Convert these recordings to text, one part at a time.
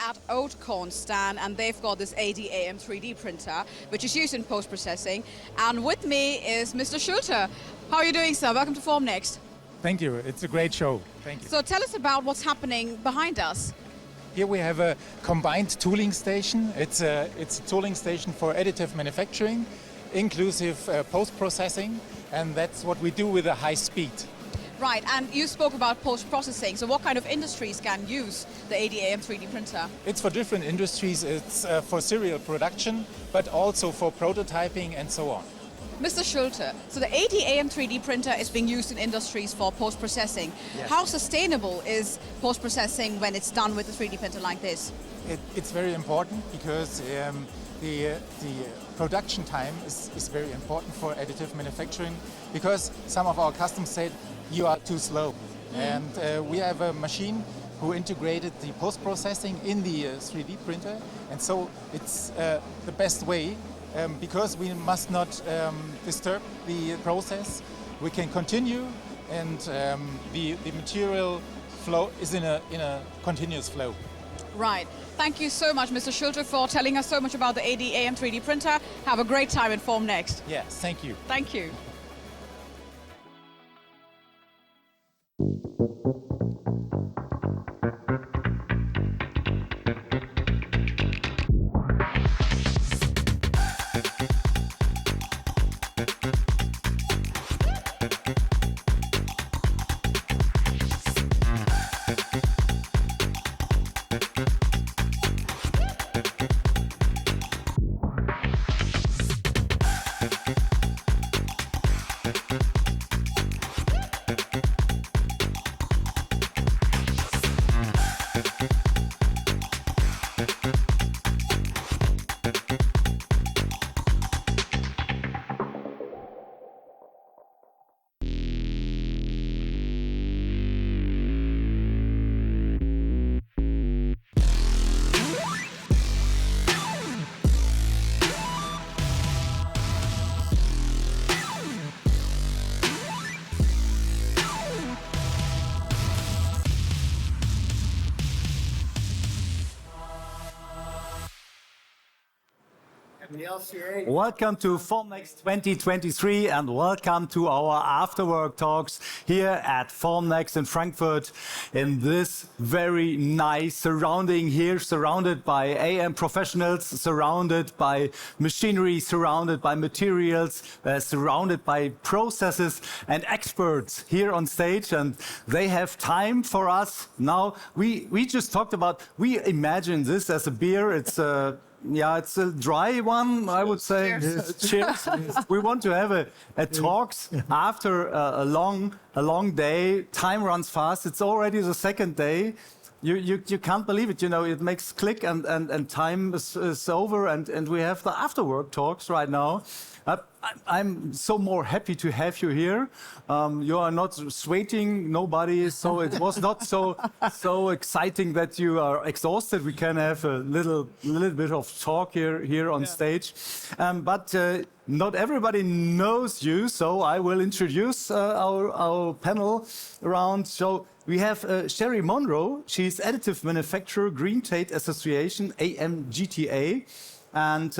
at Aachen stand, and they've got this ADAM 3D printer, which is used in post-processing. And with me is Mr. Schulte. How are you doing, sir? Welcome to Formnext. Thank you. It's a great show. Thank you. So tell us about what's happening behind us. Here we have a combined tooling station. It's a tooling station for additive manufacturing, inclusive post-processing, and that's what we do with a high speed. Right, and you spoke about post-processing. So what kind of industries can use the ADAM 3D printer? It's for different industries. It's for serial production, but also for prototyping and so on. Mr. Schulte, so the ADAM 3D printer is being used in industries for post-processing. Yes. How sustainable is post-processing when it's done with a 3D printer like this? It's very important because the production time is very important for additive manufacturing, because some of our customers said you are too slow. And we have a machine who integrated the post-processing in the 3D printer, and so it's the best way. Because we must not disturb the process, we can continue, and the material flow is in a continuous flow. Right. Thank you so much, Mr. Schulte, for telling us so much about the ADAM 3D printer. Have a great time in Formnext. Yes, thank you. Thank you. Welcome to Formnext 2023 and welcome to our afterwork talks here at Formnext in Frankfurt in this very nice surrounding here, surrounded by AM professionals, surrounded by machinery, surrounded by materials, surrounded by processes and experts here on stage, and they have time for us. Now, we just talked about, we imagine this as a beer. It's it's a dry one, I would say. Cheers. Cheers. We want to have a talks after a long day. Time runs fast. It's already the second day. You can't believe it. You know, it makes click and time is over, and we have the afterwork talks right now. I'm so more happy to have you here. You are not sweating, nobody, so it was not so exciting that you are exhausted. We can have a little bit of talk here on stage, but not everybody knows you, so I will introduce our panel around. So we have Sherri Monroe. She's additive manufacturer, Green Tate Association, AMGTA. And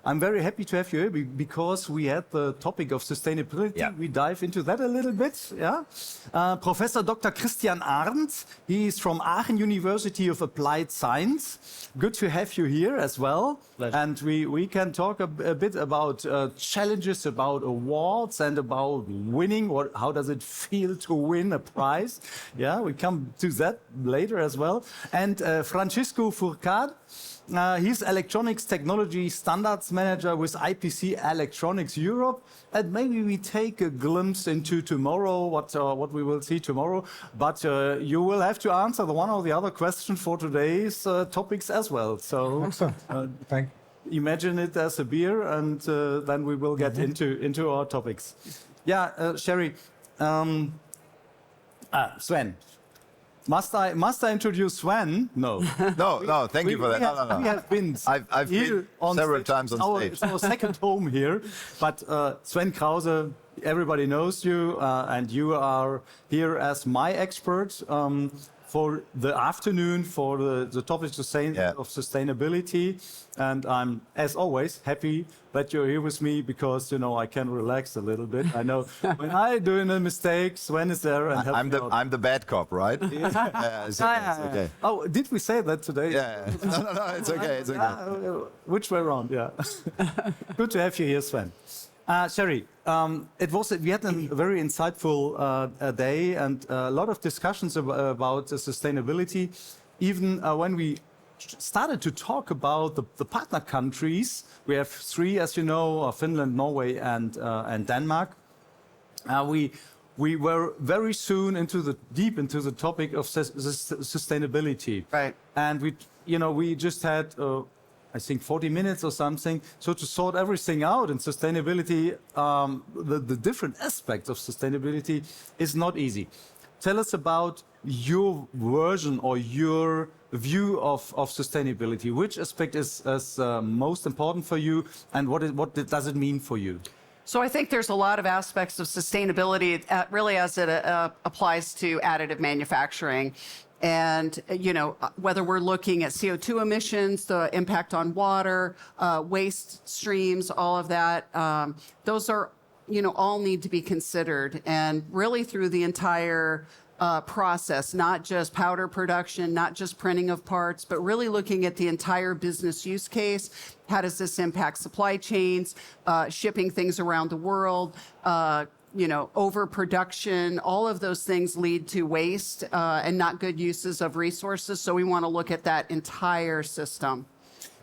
I'm very happy to have you here because we had the topic of sustainability. Yeah. We dive into that a little bit. Yeah. Professor Dr. Kristian Arntz. He is from Aachen University of Applied Science. Good to have you here as well. Pleasure. And we can talk a bit about challenges, about awards, and about winning. How does it feel to win a prize? Yeah, we come to that later as well. And Francisco Fourcade. He's Electronics Technology Standards Manager with IPC Electronics Europe. And maybe we take a glimpse into tomorrow, what we will see tomorrow. But you will have to answer the one or the other question for today's topics as well. So imagine it as a beer, and then we will get into our topics. Yeah, Sherri, Sven. Must I introduce Sven? No. No, thank you for that. No. We have been I've been several times on stage. It's our second home here. But Sven Krause, everybody knows you, and you are here as my expert for the afternoon for the topic of sustainability. And I'm, as always, happy that you're here with me because, you know, I can relax a little bit. I know when I do the mistakes, Sven is there and helps me out. I'm the bad cop, right? Yeah, it's okay. Oh, did we say that today? Yeah. No, it's okay. It's okay. Which way around? Yeah. Good to have you here, Sven. Sherri, we had a very insightful day and a lot of discussions about sustainability. Even when we started to talk about the partner countries, we have 3, as you know, Finland, Norway, and Denmark. We were very soon deep into the topic of sustainability. Right. And we just had. I think 40 minutes or something. So to sort everything out in sustainability, the different aspects of sustainability is not easy. Tell us about your version or your view of sustainability. Which aspect is most important for you and what does it mean for you? So I think there's a lot of aspects of sustainability really as it applies to additive manufacturing. And, you know, whether we're looking at CO2 emissions, the impact on water, waste streams, all of that, those are, you know, all need to be considered. And really through the entire process, not just powder production, not just printing of parts, but really looking at the entire business use case. How does this impact supply chains, shipping things around the world, you know, overproduction, all of those things lead to waste and not good uses of resources. So we want to look at that entire system.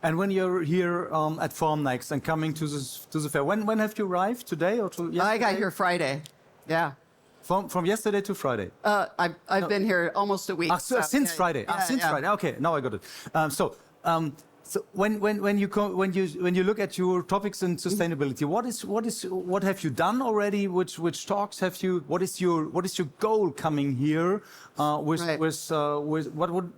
And when you're here at Formnext and coming to the fair, when have you arrived? Today or yesterday? I got here Friday. Yeah. From yesterday to Friday? I've been here almost a week. Since Friday. Since Friday. Okay, now I got it. So when you look at your topics in sustainability, what have you done already? Which talks have you? What is your goal coming here? What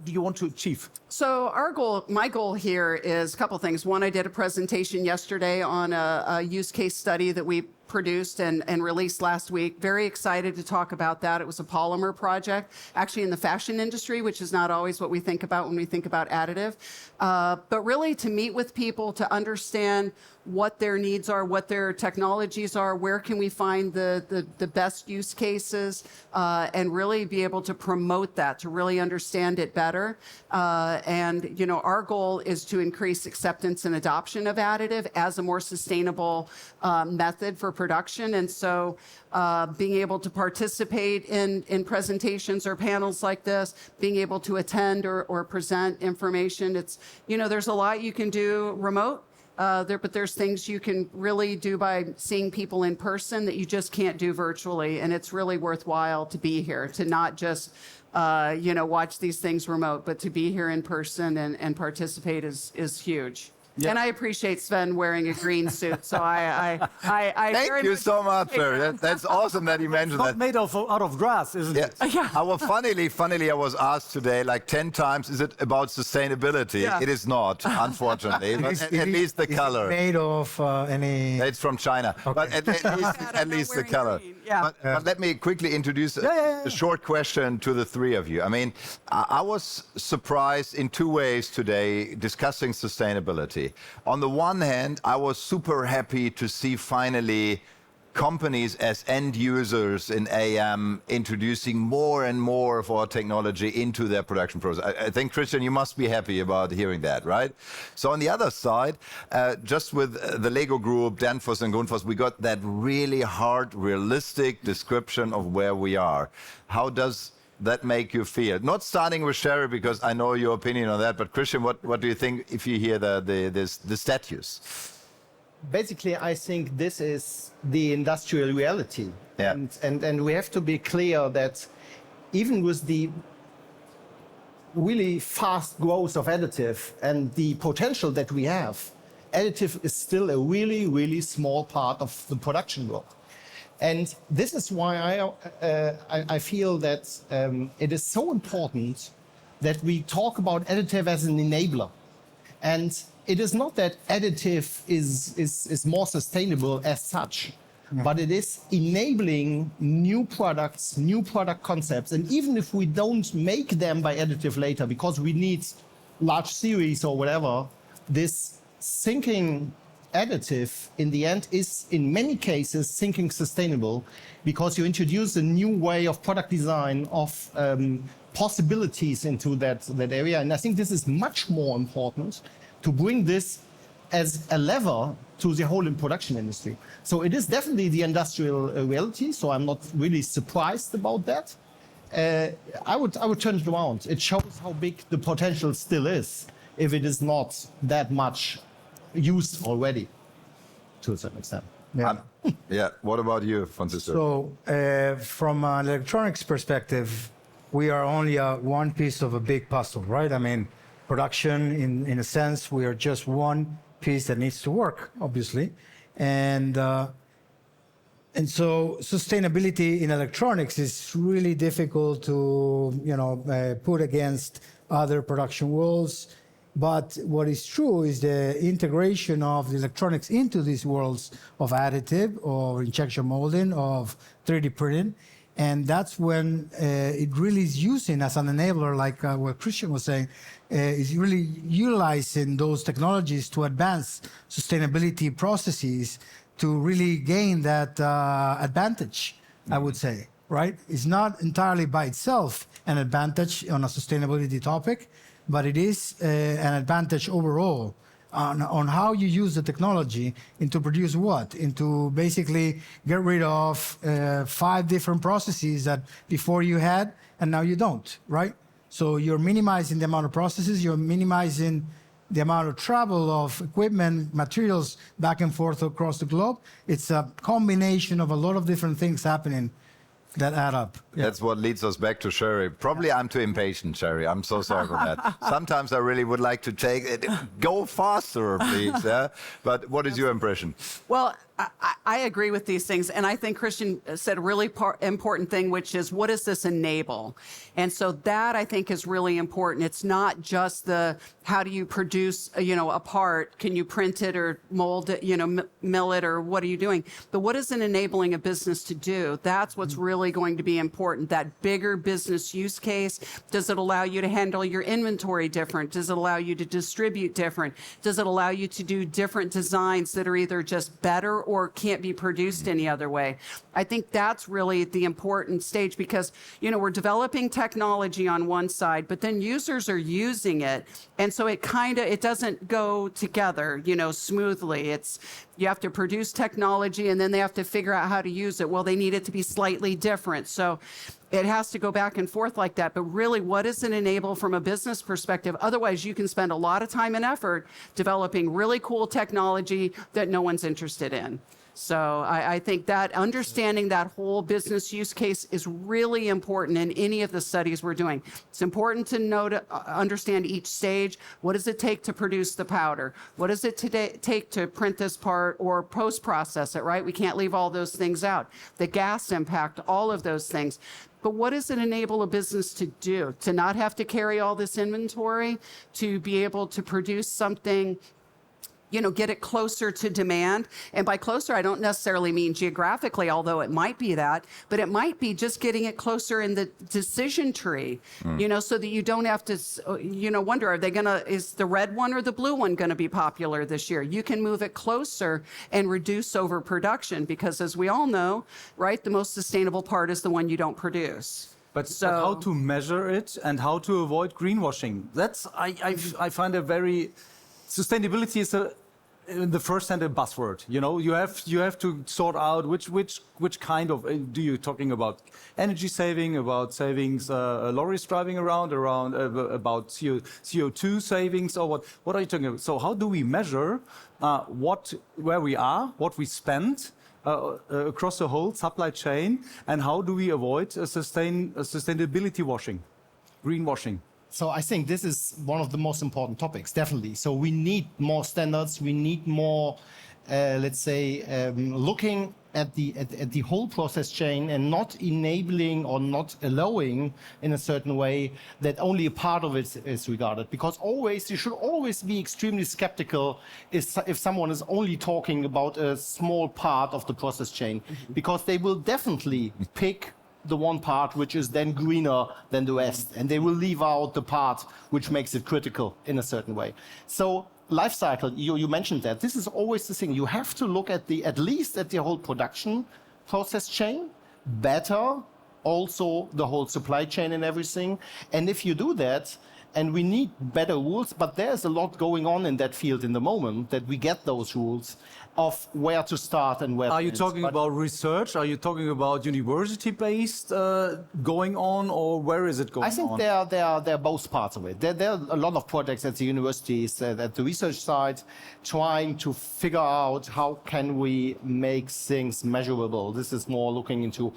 do you want to achieve? So my goal here is a couple things. One, I did a presentation yesterday on a use case study that we produced and released last week. Very excited to talk about that. It was a polymer project, actually in the fashion industry, which is not always what we think about when we think about additive. But really to meet with people, to understand what their needs are, what their technologies are, where can we find the best use cases, and really be able to promote that, to really understand it better. And, you know, our goal is to increase acceptance and adoption of additive as a more sustainable method for production. And so being able to participate in presentations or panels like this, being able to attend or present information, it's, you know, there's a lot you can do remote. But there's things you can really do by seeing people in person that you just can't do virtually. And it's really worthwhile to be here, to not just, you know, watch these things remote, but to be here in person and participate is huge. Yeah. And I appreciate Sven wearing a green suit. So I thank you so much, Sherri. That's awesome that you mentioned that. It's not made out of grass, isn't it? Yeah. Funnily, I was asked today like 10 times, is it about sustainability? Yeah. It is not, unfortunately. But at least the color. Made of any? It's from China. Okay. But at least the color. Yeah. But let me quickly introduce a short question to the three of you. I mean, I was surprised in 2 ways today discussing sustainability. On the one hand, I was super happy to see finally companies as end users in AM introducing more and more of our technology into their production process. I think, Kristian, you must be happy about hearing that, right? So on the other side, just with the Lego group, Danfoss and Grundfos, we got that really hard, realistic description of where we are. How does that make you feel? Not starting with Sherri, because I know your opinion on that, but Kristian, what do you think if you hear the status? Basically, I think this is the industrial reality. Yeah. And we have to be clear that even with the really fast growth of additive and the potential that we have, additive is still a really, really small part of the production world. And this is why I feel that it is so important that we talk about additive as an enabler. And it is not that additive is more sustainable as such, but it is enabling new products, new product concepts. And even if we don't make them by additive later, because we need large series or whatever, this thinking additive in the end is in many cases thinking sustainable, because you introduce a new way of product design, of possibilities into that area. And I think this is much more important to bring this as a lever to the whole in production industry. So it is definitely the industrial reality. So I'm not really surprised about that. I would turn it around. It shows how big the potential still is if it is not that much used already to a certain extent. Yeah. Yeah. What about you, Francisco? So from an electronics perspective, we are only one piece of a big puzzle, right? I mean, production, in a sense, we are just one piece that needs to work, obviously. And so sustainability in electronics is really difficult to, put against other production worlds. But what is true is the integration of the electronics into these worlds of additive or injection molding, of 3D printing. And that's when it really is using as an enabler, like what Kristian was saying, is really utilizing those technologies to advance sustainability processes to really gain that advantage, I would say, right? It's not entirely by itself an advantage on a sustainability topic, but it is an advantage overall on how you use the technology into produce what? Into basically get rid of 5 different processes that before you had and now you don't, right? So you're minimizing the amount of processes, you're minimizing the amount of travel of equipment, materials back and forth across the globe. It's a combination of a lot of different things happening that add up. Yeah. That's what leads us back to Sherri. Probably I'm too impatient, Sherri. I'm so sorry for that. Sometimes I really would like to take it, go faster, please. Yeah? But what is your impression? Well, I agree with these things. And I think Kristian said a really important thing, which is what does this enable? And so that I think is really important. It's not just the how do you produce, a part? Can you print it or mold it, mill it, or what are you doing? But what is it enabling a business to do? That's what's really going to be important. That bigger business use case. Does it allow you to handle your inventory different? Does it allow you to distribute different? Does it allow you to do different designs that are either just better or can't be produced any other way? I think that's really the important stage, because, we're developing technology on one side, but then users are using it. And so it doesn't go together, smoothly. You have to produce technology and then they have to figure out how to use it. Well, they need it to be slightly different. So it has to go back and forth like that. But really, what does it enable from a business perspective? Otherwise, you can spend a lot of time and effort developing really cool technology that no one's interested in. So I think that understanding that whole business use case is really important in any of the studies we're doing. It's important to understand each stage. What does it take to produce the powder? What does it take to print this part or post-process it, right? We can't leave all those things out. The gas impact, all of those things. But what does it enable a business to do? To not have to carry all this inventory, to be able to produce something, get it closer to demand. And by closer, I don't necessarily mean geographically, although it might be that, but it might be just getting it closer in the decision tree, so that you don't have to, wonder, is the red one or the blue one going to be popular this year? You can move it closer and reduce overproduction, because as we all know, right, the most sustainable part is the one you don't produce. But how to measure it and how to avoid greenwashing? That's, I find a very... Sustainability is in the first hand a buzzword. You have to sort out which kind of do you talking about energy saving, about savings lorries driving around about CO2 savings, or what are you talking about? So how do we measure where we are, what we spend across the whole supply chain, and how do we avoid sustainability washing, greenwashing? So I think this is one of the most important topics, definitely. So we need more standards, we need more let's say, looking at the whole process chain and not enabling or not allowing in a certain way that only a part of it is regarded. Because you should always be extremely skeptical if someone is only talking about a small part of the process chain, because they will definitely pick the one part which is then greener than the rest, and they will leave out the part which makes it critical in a certain way. So life cycle, you mentioned that. This is always the thing. You have to look at least at the whole production process chain, better also the whole supply chain and everything. And if you do that, and we need better rules, but there's a lot going on in that field in the moment that we get those rules of where to start and where. Are you talking about research? Are you talking about university-based going on, or where is it going on? I think there are both parts of it. There are a lot of projects at the universities, at the research side, trying to figure out how can we make things measurable. This is more looking into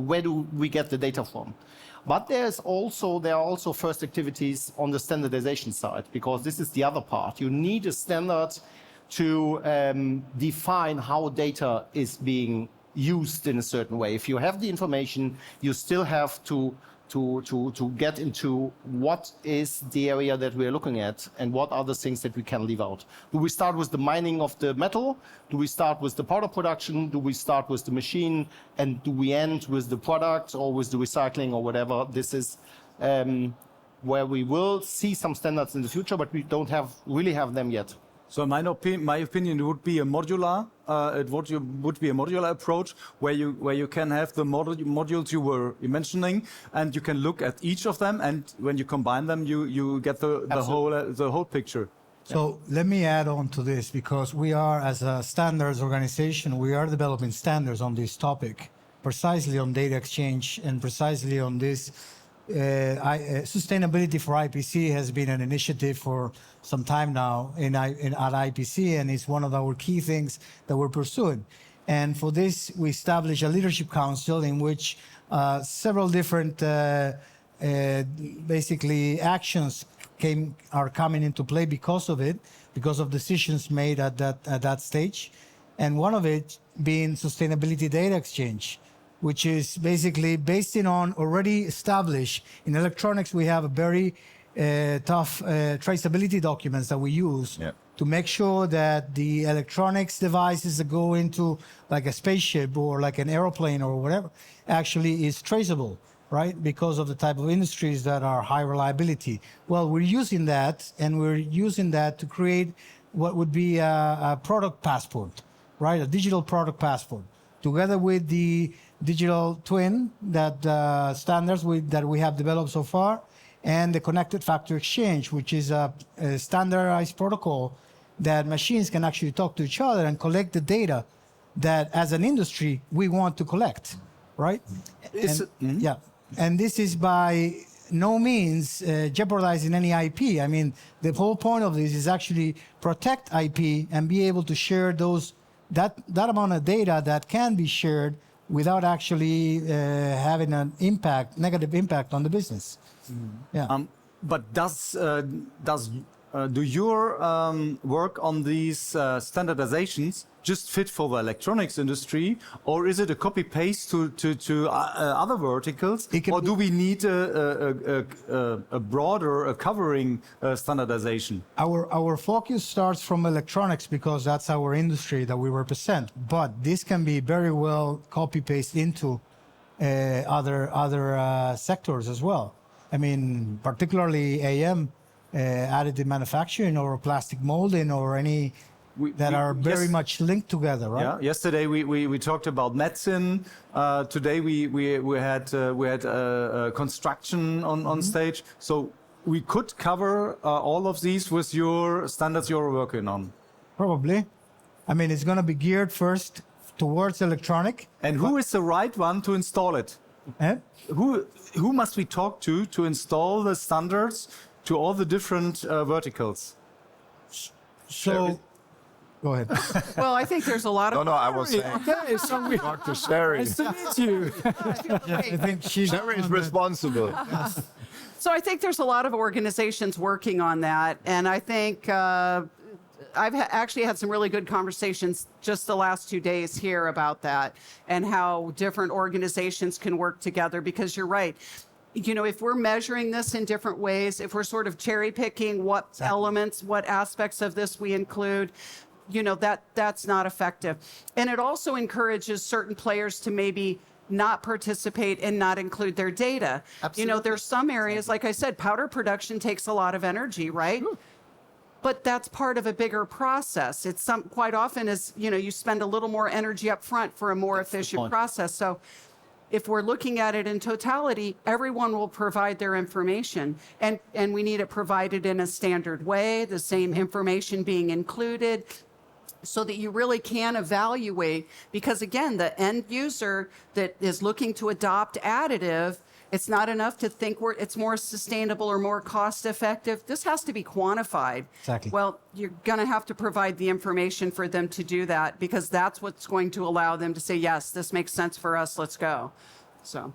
where do we get the data from. But there are also first activities on the standardization side, because this is the other part. You need a standard to define how data is being used in a certain way. If you have the information, you still have to get into what is the area that we're looking at and what are the things that we can leave out. Do we start with the mining of the metal? Do we start with the powder production? Do we start with the machine? And do we end with the product or with the recycling or whatever? This is where we will see some standards in the future, but we don't really have them yet. So in my opinion, it would be a modular. Would be a modular approach where you can have the modules you were mentioning, and you can look at each of them, and when you combine them, you get the whole picture. So let me add on to this, because we are, as a standards organization, we are developing standards on this topic, precisely on data exchange and precisely on this. Sustainability for IPC has been an initiative for some time now at IPC, and it's one of our key things that we're pursuing. And for this, we established a leadership council in which several different basically actions are coming into play because of it, because of decisions made at that stage. And one of it being sustainability data exchange, which is basically based on already established. In electronics, we have a very tough traceability documents that we use to make sure that the electronics devices that go into like a spaceship or like an airplane or whatever actually is traceable, right? Because of the type of industries that are high reliability. Well, we're using that, and we're using that to create what would be a product passport, right? A digital product passport, together with the digital twin standards that we have developed so far, and the connected factor exchange, which is a standardized protocol that machines can actually talk to each other and collect the data that, as an industry, we want to collect, right? Yeah, and this is by no means jeopardizing any IP. I mean, the whole point of this is actually protect IP and be able to share that amount of data that can be shared without actually having an negative impact on the business. Yeah. But do your work on these standardizations just fit for the electronics industry, or is it a copy-paste to other verticals, or do we need a broader covering standardization? Our focus starts from electronics because that's our industry that we represent, but this can be very well copy-paste into other sectors as well. I mean, particularly AM, additive manufacturing or plastic molding or any that are very much linked together, right? Yeah. Yesterday we talked about medicine. Today we had construction on stage. So we could cover all of these with your standards you're working on. Probably. I mean, it's going to be geared first towards electronic. And who is the right one to install it? Who must we talk to install the standards to all the different verticals? So, go ahead. Well, I think there's a lot of... No, I was saying. Okay, so we Dr. Sherri. Nice to meet you. I think Sherri is responsible. So I think there's a lot of organizations working on that, and I think actually had some really good conversations just the last 2 days here about that and how different organizations can work together, because you're right. You know, if we're measuring this in different ways, if we're sort of cherry picking what elements, what aspects of this we include, you know, that's not effective. And it also encourages certain players to maybe not participate and not include their data. Absolutely. You know, there's some areas, like I said, powder production takes a lot of energy, right? But that's part of a bigger process. It's quite often is, you know, you spend a little more energy up front for a more efficient process. So if we're looking at it in totality, everyone will provide their information, and we need it provided in a standard way, the same information being included, so that you really can evaluate, because again, the end user that is looking to adopt additive, it's not enough to think it's more sustainable or more cost effective. This has to be quantified. Exactly. Well, you're going to have to provide the information for them to do that, because that's what's going to allow them to say, yes, this makes sense for us, let's go. So.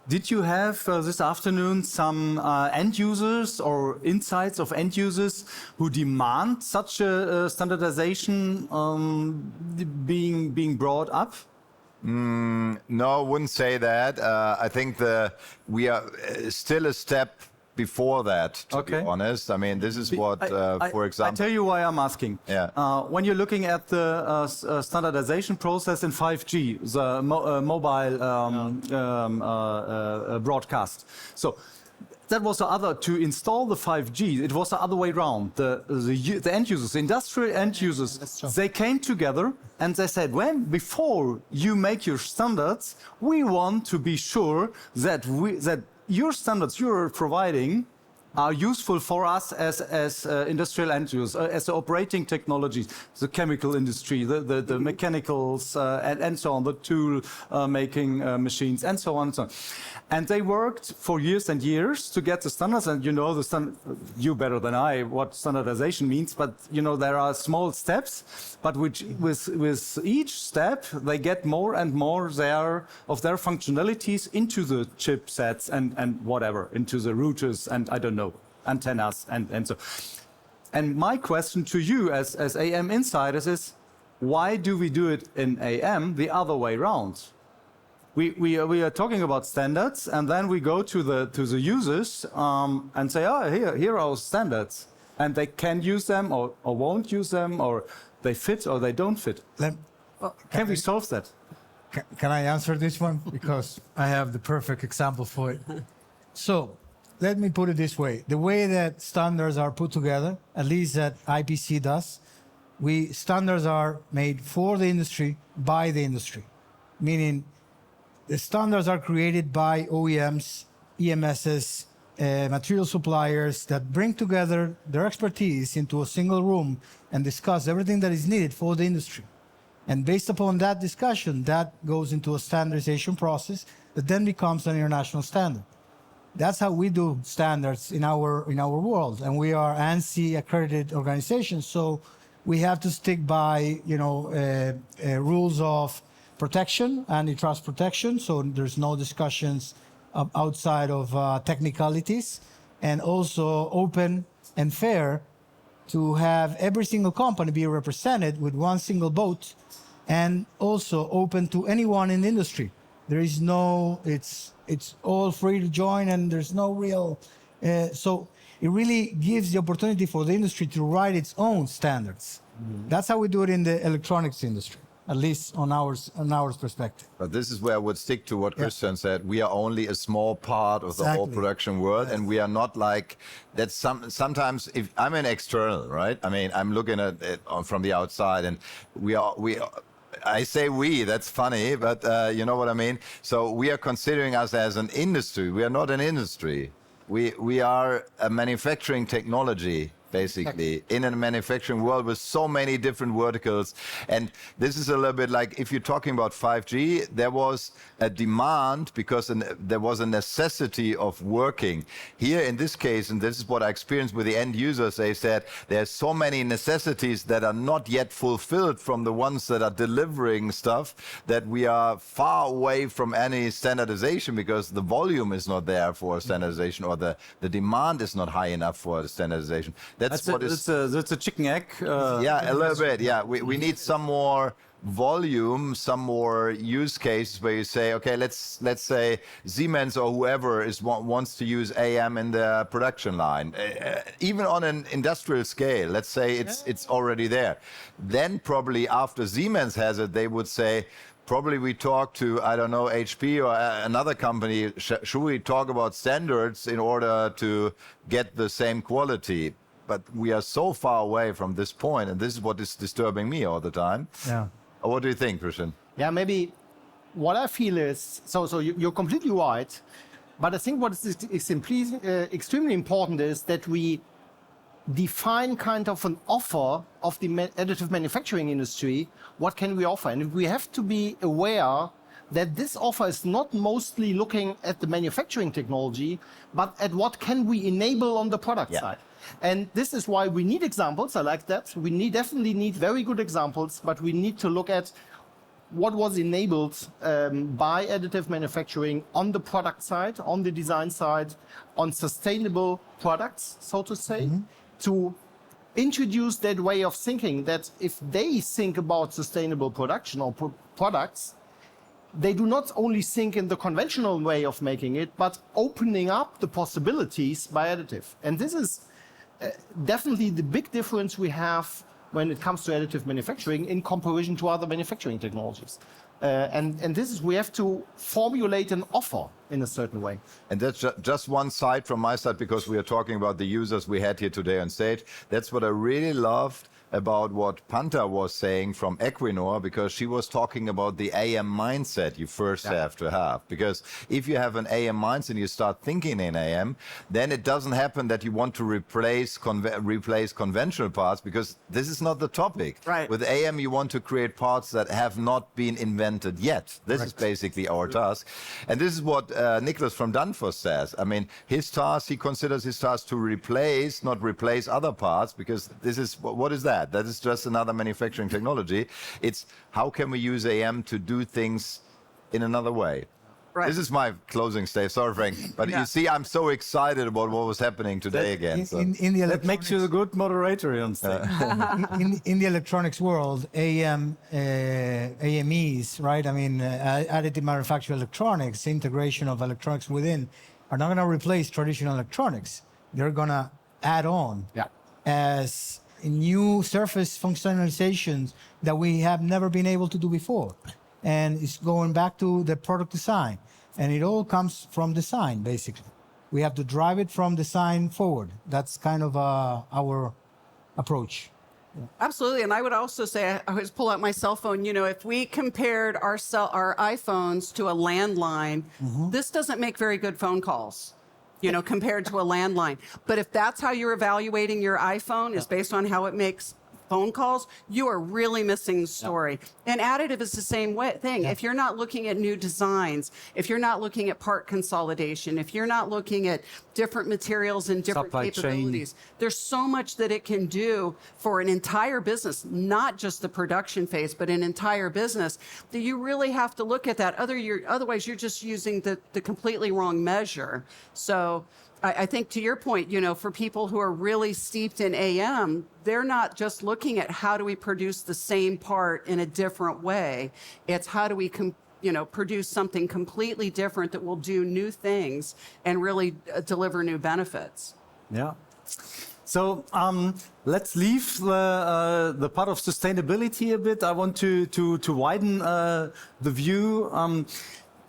Did you have this afternoon some end users or insights of end users who demand such a standardization being brought up? No, I wouldn't say that. I think we are still a step before that, to be honest. I mean, this is what, for example... I tell you why I'm asking. Yeah. When you're looking at the standardization process in 5G, the mobile broadcast. So that was the other, to install the 5G, it was the other way around. The end users, the industrial end users, they came together and they said, before you make your standards, we want to be sure that your standards you're providing are useful for us as industrial end users, as the operating technologies, the chemical industry, the mechanicals, and so on, the tool making machines, and so on and so on. And they worked for years and years to get the standards, and you know you better than I what standardization means, but you know there are small steps, but with each step they get more and more of their functionalities into the chipsets and whatever, into the routers and I don't know, antennas and so. And my question to you as AM insiders is, why do we do it in AM the other way around? We are talking about standards, and then we go to the users and say, oh, here are our standards, and they can use them or won't use them, or they fit or they don't fit. Can we solve that? Can I answer this one? Because I have the perfect example for it. So let me put it this way. The way that standards are put together, at least that IPC does, standards are made for the industry, by the industry. Meaning the standards are created by OEMs, EMSs, material suppliers that bring together their expertise into a single room and discuss everything that is needed for the industry. And based upon that discussion, that goes into a standardization process that then becomes an international standard. That's how we do standards in our world, and we are ANSI accredited organizations, so we have to stick by rules of protection, antitrust protection, so there's no discussions outside of technicalities, and also open and fair to have every single company be represented with one single vote, and also open to anyone in the industry. There is no, it's all free to join, and there's no real, so it really gives the opportunity for the industry to write its own standards. Mm-hmm. That's how we do it in the electronics industry, at least on our perspective. But this is where I would stick to what Kristian said. We are only a small part of the whole production world, and we are not like that. Sometimes, if I'm an external, right? I mean, I'm looking at it from the outside, and I say we, that's funny, but you know what I mean? So we are considering us as an industry. We are not an industry. We are a manufacturing technology, basically, in a manufacturing world with so many different verticals. And this is a little bit like, if you're talking about 5G, there was a demand because there was a necessity of working. Here in this case, and this is what I experienced with the end users, they said there's so many necessities that are not yet fulfilled from the ones that are delivering stuff, that we are far away from any standardization because the volume is not there for standardization, or the demand is not high enough for standardization. That's what is. That's a chicken egg. Yeah, a little bit. Yeah, we need some more volume, some more use cases where you say, okay, let's say Siemens or whoever wants to use AM in the production line, even on an industrial scale. Let's say it's already there. Then probably after Siemens has it, they would say, probably we talk to, I don't know, HP or another company. Should we talk about standards in order to get the same quality? But we are so far away from this point, and this is what is disturbing me all the time. Yeah. What do you think, Kristian? Yeah, maybe what I feel is, so you're completely right, but I think what is extremely important is that we define kind of an offer of the additive manufacturing industry. What can we offer? And we have to be aware that this offer is not mostly looking at the manufacturing technology, but at what can we enable on the product side. And this is why we need examples. I like that. We definitely need very good examples, but we need to look at what was enabled by additive manufacturing on the product side, on the design side, on sustainable products, so to say, to introduce that way of thinking that if they think about sustainable production or products, they do not only think in the conventional way of making it, but opening up the possibilities by additive. And this is definitely the big difference we have when it comes to additive manufacturing in comparison to other manufacturing technologies. And this is, we have to formulate an offer in a certain way. And that's just one side from my side, because we are talking about the users we had here today on stage. That's what I really loved about what Panta was saying from Equinor, because she was talking about the AM mindset you first have to have. Because if you have an AM mindset and you start thinking in AM, then it doesn't happen that you want to replace conventional parts, because this is not the topic. Right. With AM, you want to create parts that have not been invented yet. This is basically our task. And this is what Nicholas from Danfoss says. I mean, his task, he considers his task to replace, not replace other parts, because this is, what is that? That is just another manufacturing technology. It's how can we use AM to do things in another way? Right. This is my closing statement. Sorry, Frank. But you see, I'm so excited about what was happening today again. So. That makes you a good moderator on stage. in the electronics world, AMEs, right? I mean, additive manufactured electronics, integration of electronics within, are not going to replace traditional electronics. They're going to add on as new surface functionalizations that we have never been able to do before. And it's going back to the product design. And it all comes from design, basically. We have to drive it from design forward. That's kind of our approach. Absolutely. And I would also say, I always pull out my cell phone, you know, if we compared our iPhones to a landline, this doesn't make very good phone calls, you know, compared to a landline. But if that's how you're evaluating your iPhone, is based on how it makes phone calls, you are really missing the story. And additive is the same thing. If you're not looking at new designs, if you're not looking at part consolidation, if you're not looking at different materials and different capabilities, there's so much that it can do for an entire business, not just the production phase, but an entire business, that you really have to look at that. Otherwise, you're just using the completely wrong measure. So I think to your point, you know, for people who are really steeped in AM, they're not just looking at how do we produce the same part in a different way. It's how do we, produce something completely different that will do new things and really deliver new benefits. Yeah. So let's leave the part of sustainability a bit. I want to widen the view.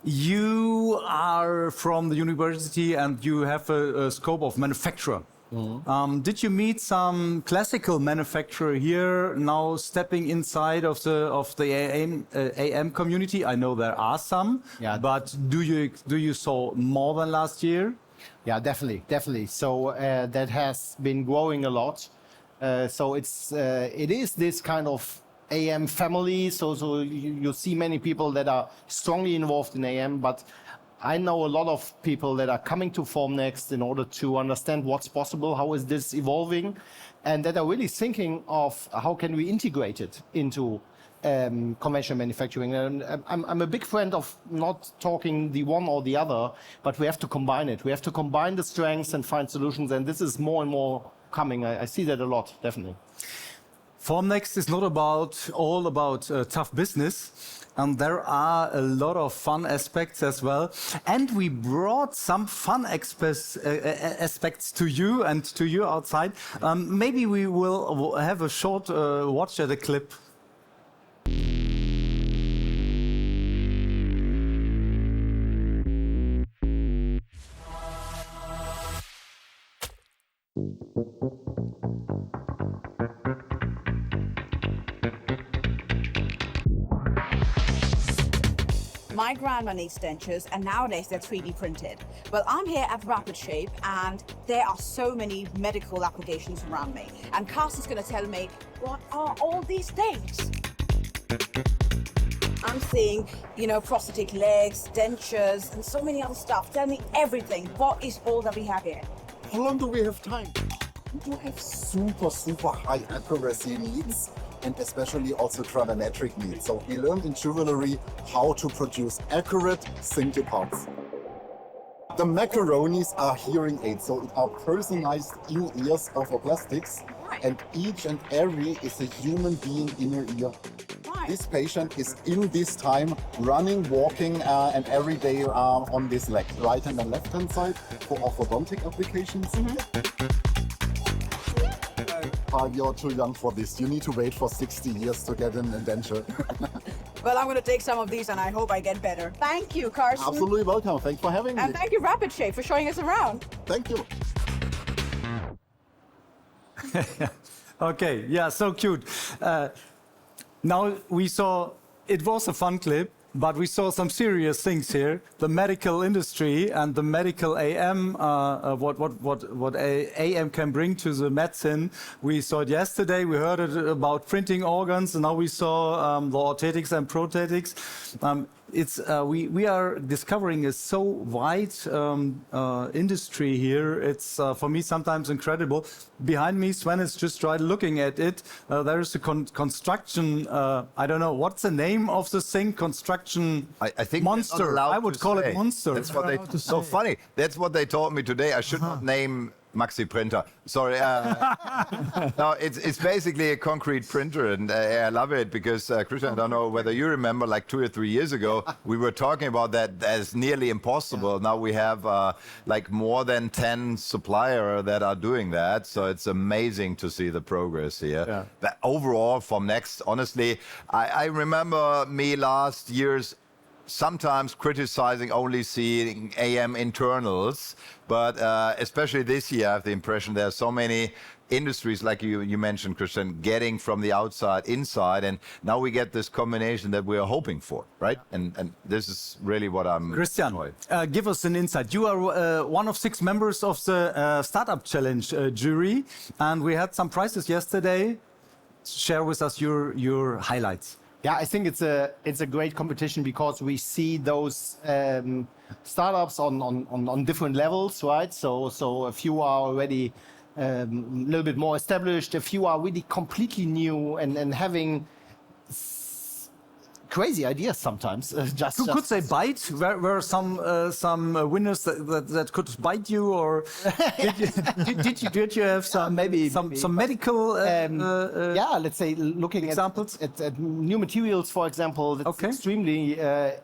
You are from the university and you have a scope of manufacturer. Did you meet some classical manufacturer here now stepping inside of the AM community? I know there are some, but do you saw more than last year? Yeah, definitely. So that has been growing a lot. So it is this kind of AM family, so you see many people that are strongly involved in AM, but I know a lot of people that are coming to Formnext in order to understand what's possible, how is this evolving, and that are really thinking of how can we integrate it into conventional manufacturing. And I'm a big friend of not talking the one or the other, but we have to combine it. We have to combine the strengths and find solutions, and this is more and more coming. I see that a lot, definitely. Formnext is not all about tough business. And there are a lot of fun aspects as well. And we brought some fun aspects to you and to you outside. Maybe we will have a short watch at a clip. My grandma needs dentures, and nowadays they're 3D printed. Well, I'm here at Rapid Shape, and there are so many medical applications around me. And Carsten's going to tell me, what are all these things? I'm seeing, you know, prosthetic legs, dentures, and so many other stuff. Tell me everything. What is all that we have here? How long do we have time? We do have super high accuracy needs, and especially also trigonometric needs. So we learned in jewelry how to produce accurate single parts. The macaronis are hearing aids, so it are personalized in-ears of plastics, and each and every is a human being inner ear. This patient is in this time running, walking, and every day on this leg, right hand and left hand side for orthodontic applications. You're too young for this. You need to wait for 60 years to get an denture. Well, I'm going to take some of these, and I hope I get better. Thank you, Carsten. Absolutely welcome. Thanks for having me. And thank you, Rapid Shape, for showing us around. Thank you. Okay, yeah, so cute. Now we saw, it was a fun clip, but we saw some serious things here. The medical industry and the medical AM, what AM can bring to the medicine. We saw it yesterday, we heard it about printing organs, and now we saw the orthotics and prosthetics. We are discovering a so wide industry here. It's for me sometimes incredible. Behind me, Sven is just right looking at it. There is a construction. I don't know what's the name of the thing. Construction. I think monster. I would call it monster. That's what they. So funny. That's what they taught me today. I should not name Maxi printer. Sorry. No, it's basically a concrete printer, and I love it because Kristian, I don't know whether you remember, like 2 or 3 years ago, we were talking about that as nearly impossible. Yeah. Now we have like more than 10 suppliers that are doing that, so it's amazing to see the progress here. Yeah. But overall, Formnext, honestly, I remember me last year's sometimes criticizing only seeing AM internals, but especially this year I have the impression there are so many industries, like you mentioned, Kristian, getting from the outside inside, and now we get this combination that we are hoping for, right? And this is really what I'm... Kristian, give us an insight. You are one of 6 members of the Startup Challenge jury, and we had some prizes yesterday. Share with us your highlights. Yeah, I think it's a great competition because we see those startups on different levels, right? So a few are already a little bit more established, a few are really completely new and having crazy ideas sometimes. You could say bite. Were some winners that could bite you, or did you have some maybe some medical yeah, let's say looking examples at new materials, for example. That's extremely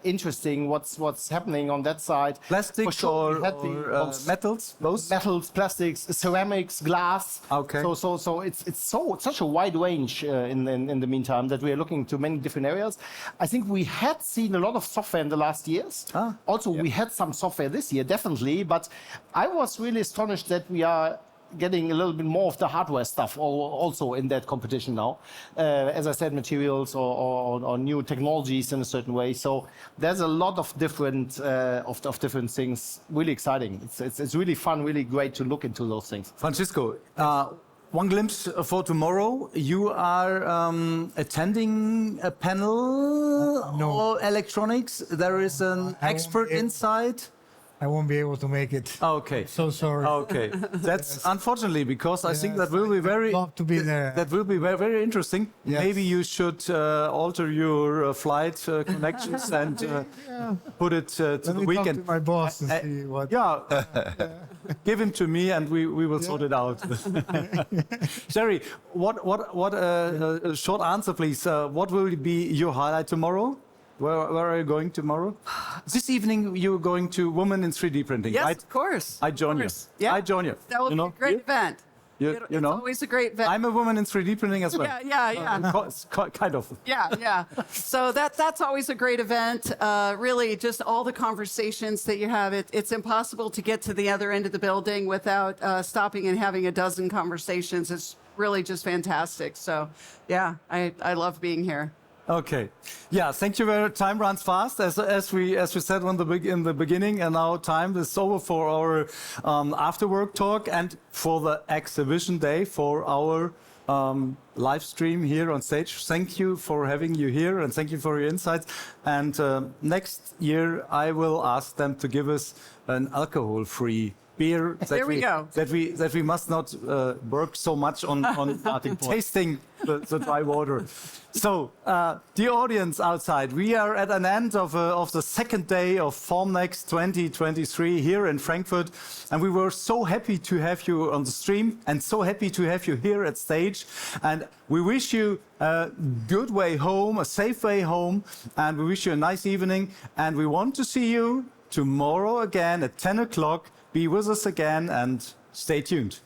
interesting. What's happening on that side? Plastics or metals? Both metals, plastics, ceramics, glass. Okay. So it's such a wide range in the meantime that we are looking to many different areas. I think we had seen a lot of software in the last years. We had some software this year, definitely, but I was really astonished that we are getting a little bit more of the hardware stuff also in that competition now. As I said, materials or new technologies in a certain way. So there's a lot of different different things. Really exciting. It's really fun, really great to look into those things. Francisco, one glimpse for tomorrow. You are attending a panel No. or electronics. There is an expert inside. I won't be able to make it. Okay. So sorry. Okay, that's unfortunately because I think that will be very. Love to be there. That will be very, very interesting. Yes. Maybe you should alter your flight connections and put it to Let the me weekend. talk to my boss and see what. Yeah, give him to me and we will sort it out. Sherri, what a short answer, please. What will be your highlight tomorrow? Where are you going tomorrow? This evening you're going to Women in 3D Printing, Yes, right? of course. I join you. Yeah. I join you. That will You be know, a great event. You It's know, always a great event. I'm a woman in 3D printing as well. Yeah. Kind of. Yeah. So that's always a great event. Really, just all the conversations that you have. It's impossible to get to the other end of the building without stopping and having a dozen conversations. It's really just fantastic. So, yeah, I love being here. Okay. Yeah, thank you very much. Time runs fast, as we said in the beginning, and now time is over for our after work talk and for the exhibition day, for our live stream here on stage. Thank you for having you here, and thank you for your insights. And next year, I will ask them to give us an alcohol-free beer. There we go. That we must not work so much on tasting the dry water. So, the audience outside, we are at an end of the second day of Formnext 2023 here in Frankfurt, and we were so happy to have you on the stream and so happy to have you here at stage. And we wish you a good way home, a safe way home, and we wish you a nice evening. And we want to see you tomorrow again at 10 o'clock. Be with us again and stay tuned.